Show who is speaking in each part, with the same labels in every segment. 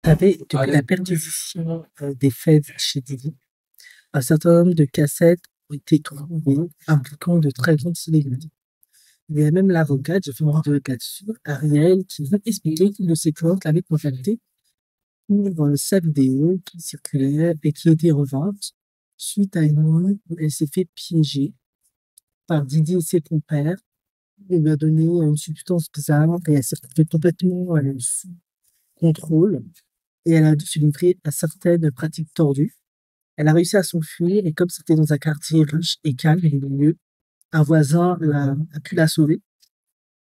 Speaker 1: savez, depuis la perquisition des faits chez Didi, un certain nombre de cassettes ont été trouvées impliquant de très grandes célébrités. Il y a même l'avocate, j'ai fait une vidéo là-dessus, Ariel, qui va expliquer qu'une de ses clientes l'avait contacté pour sa vidéo qui circulait et qui était revente suite à une nuit où elle s'est fait piéger par Didi et ses compères. Il lui a donné une substance bizarre et elle s'est retrouvée complètement sous contrôle et elle a dû se livrer à certaines pratiques tordues. Elle a réussi à s'enfuir et comme c'était dans un quartier riche et calme et milieu, un voisin a pu la sauver.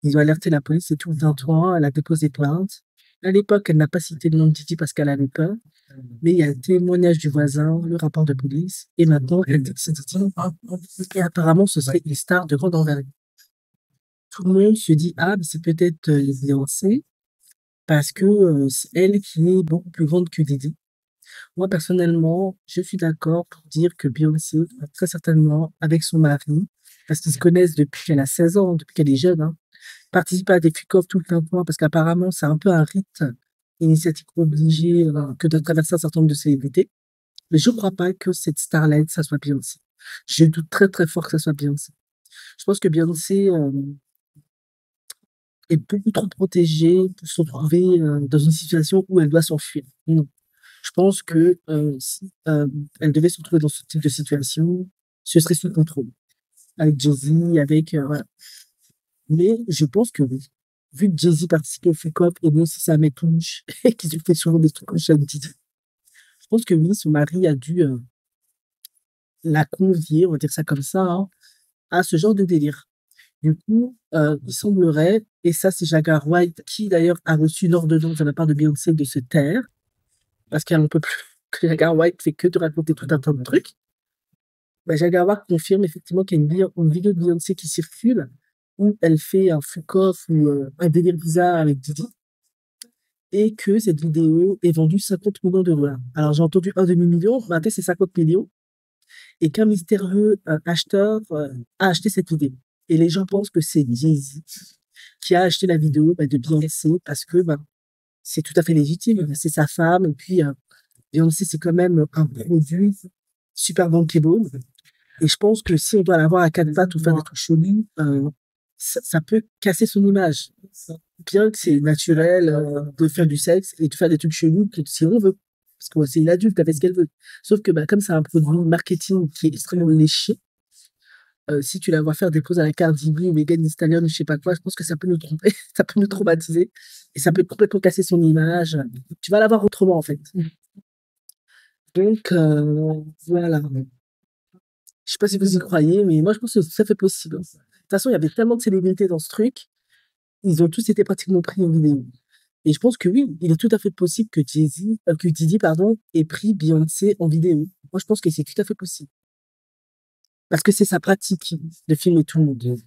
Speaker 1: Ils ont alerté la police et tout d'un toit, elle a déposé plainte. À l'époque, elle n'a pas cité le nom de Didi parce qu'elle avait peur, mais il y a le témoignage du voisin, le rapport de police, et maintenant, elle dit que c'est Didi. Et apparemment, ce serait une star de grande envergure. Tout le monde se dit, ah, mais c'est peut-être Beyoncé, parce que c'est elle qui est beaucoup plus grande que Didi. Moi, personnellement, je suis d'accord pour dire que Beyoncé, très certainement, avec son mari, parce qu'ils se connaissent depuis qu'elle a 16 ans, depuis qu'elle est jeune, hein, participe à des fuck-off tout le temps, parce qu'apparemment, c'est un peu un rite initiatique obligé que de traverser un certain nombre de célébrités. Mais je ne crois pas que cette starlet, ça soit Beyoncé. Je doute très très fort que ça soit Beyoncé. Je pense que Beyoncé est beaucoup trop protégée pour se retrouver dans une situation où elle doit s'enfuir. Non. Je pense que si elle devait se retrouver dans ce type de situation, ce serait sous contrôle. Avec Jay-Z, avec... voilà. Mais je pense que oui. Vu que Jay-Z participe au fuck-up et même si ça m'étonche et qu'il fait souvent des trucs comme ça, je pense que oui, son mari a dû la convier, on va dire ça comme ça, hein, à ce genre de délire. Du coup, il semblerait, et ça c'est Jaguar White, qui d'ailleurs a reçu l'ordonnance de la part de Beyoncé de se taire, parce qu'elle n'en peut plus que Jaguar White fait que de raconter tout un tas de trucs. Bah, Jaguar White confirme effectivement qu'il y a une vidéo de Beyoncé qui circule, où elle fait un fuck-off ou un délire bizarre avec Didi, et que cette vidéo est vendue 50 millions d'euros. Alors j'ai entendu un demi-million, maintenant c'est 50 millions, et qu'un mystérieux acheteur a acheté cette vidéo. Et les gens pensent que c'est Jay-Z qui a acheté la vidéo de Beyoncé parce que c'est tout à fait légitime, c'est sa femme, et puis Beyoncé c'est quand même un produit super bankable. Et je pense que si on doit l'avoir à quatre pattes ou faire des trucs chelous, ça peut casser son image. Bien que c'est naturel de faire du sexe et de faire des trucs chelous si on veut. Parce que c'est une adulte, elle fait ce qu'elle veut. Sauf que comme c'est un produit marketing qui est extrêmement léché, si tu la vois faire des poses à la Cardi B ou Megan Thee Stallion ou je sais pas quoi, je pense que ça peut nous tromper, ça peut nous traumatiser et ça peut complètement casser son image. Tu vas la voir autrement en fait. Donc voilà. Je sais pas si vous y croyez, mais moi je pense que ça fait possible. De toute façon, il y avait tellement de célébrités dans ce truc, ils ont tous été pratiquement pris en vidéo. Et je pense que oui, il est tout à fait possible que que Didi, pardon, ait pris Beyoncé en vidéo. Moi, je pense que c'est tout à fait possible. Parce que c'est sa pratique de filmer tout le monde.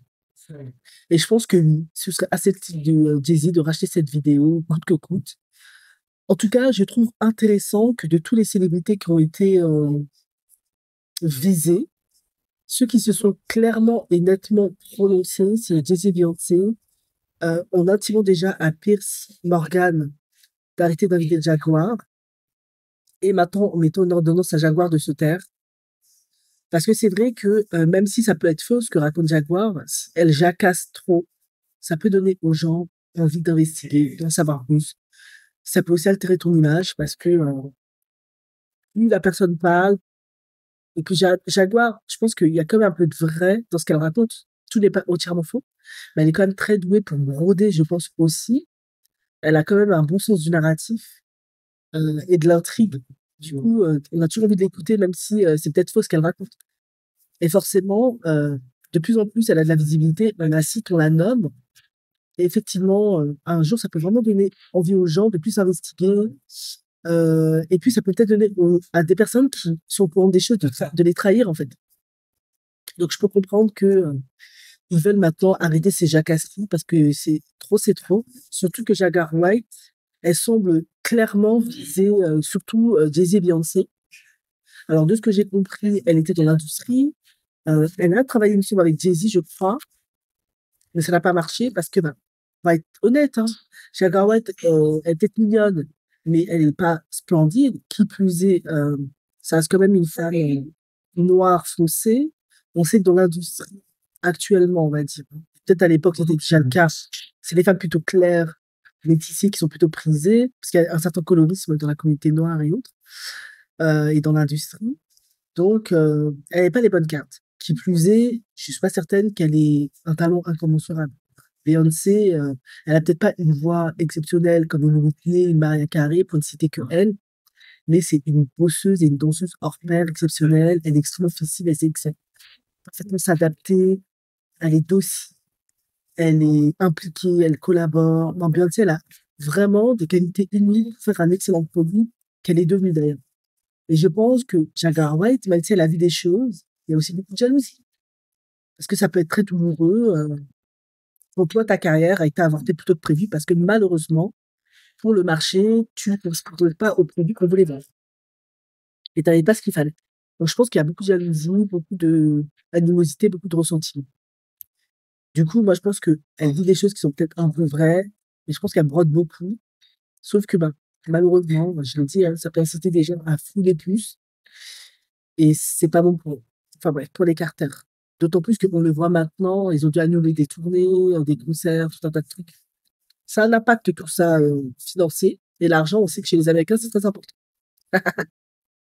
Speaker 1: Et je pense que oui, ce serait assez le type de Jay-Z de racheter cette vidéo, coûte que coûte. En tout cas, je trouve intéressant que de tous les célébrités qui ont été visées, ceux qui se sont clairement et nettement prononcés, c'est Jay-Z et Beyoncé, en intimant déjà à Pierce Morgan d'arrêter d'inviter Jaguar, et maintenant en mettant une ordonnance à Jaguar de se taire. Parce que c'est vrai que même si ça peut être faux ce que raconte Jaguar, si elle jacasse trop, ça peut donner aux gens envie d'investiguer, d'en savoir plus. Ça peut aussi altérer ton image parce que plus la personne parle, et puis Jaguar, je pense qu'il y a quand même un peu de vrai dans ce qu'elle raconte. Tout n'est pas entièrement faux, mais elle est quand même très douée pour broder, je pense aussi. Elle a quand même un bon sens du narratif et de l'intrigue. Du coup, on a toujours envie de l'écouter, même si c'est peut-être faux ce qu'elle raconte. Et forcément, de plus en plus, elle a de la visibilité, on la cite, on la nomme. Et effectivement, un jour, ça peut vraiment donner envie aux gens de plus investiguer. Et puis, ça peut peut-être donner à des personnes qui sont au courant des choses de les trahir, en fait. Donc, je peux comprendre que ils veulent maintenant arrêter ces jacasseries parce que c'est trop. Surtout que Jaguar White, elle semble clairement viser surtout Jay-Z et Beyoncé. Alors, de ce que j'ai compris, elle était dans l'industrie. Elle a travaillé une fois avec Jay-Z, je crois, mais ça n'a pas marché parce que, on va être honnête, hein, Jaguar White, elle était mignonne, mais elle est pas splendide. Qui plus est, ça reste quand même une femme noire foncée. On sait que dans l'industrie, actuellement, on va dire, peut-être à l'époque c'était déjà le cas, c'est les femmes plutôt claires, métissées qui sont plutôt prisées, parce qu'il y a un certain colorisme dans la communauté noire et autres, et dans l'industrie. Donc, elle n'avait pas les bonnes cartes. Qui plus est, je suis pas certaine qu'elle ait un talent incommensurable. Beyoncé, elle a peut-être pas une voix exceptionnelle comme une Whitney, une Mariah Carey, pour ne citer que elle, mais c'est une bosseuse et une danseuse hors pair exceptionnelle. Elle est extrêmement flexible, elle sait parfaitement s'adapter, elle est docile, elle est impliquée, elle collabore. Non, Beyoncé, elle a vraiment des qualités uniques pour faire un excellent produit qu'elle est devenue d'ailleurs. Et je pense que Jaguar White, même si elle a vu des choses, il y a aussi beaucoup de jalousie. Parce que ça peut être très douloureux. Pour toi, ta carrière a été avortée plutôt que prévu parce que malheureusement, pour le marché, tu ne correspondais pas au produit qu'on voulait vendre. Et tu n'avais pas ce qu'il fallait. Donc je pense qu'il y a beaucoup de jalousie, beaucoup de animosité, beaucoup de ressentiment. Du coup, moi, je pense qu'elle dit des choses qui sont peut-être un peu vraies, mais je pense qu'elle brode beaucoup. Sauf que, ben, malheureusement, moi, je le dis, hein, ça peut inciter des gens à fouler plus. Et c'est pas bon pour eux. Enfin bref, pour les Carter. D'autant plus qu'on le voit maintenant, ils ont dû annuler des tournées, des concerts, tout un tas de trucs. Ça a un impact tout ça financier. Et l'argent, on sait que chez les Américains, c'est très important.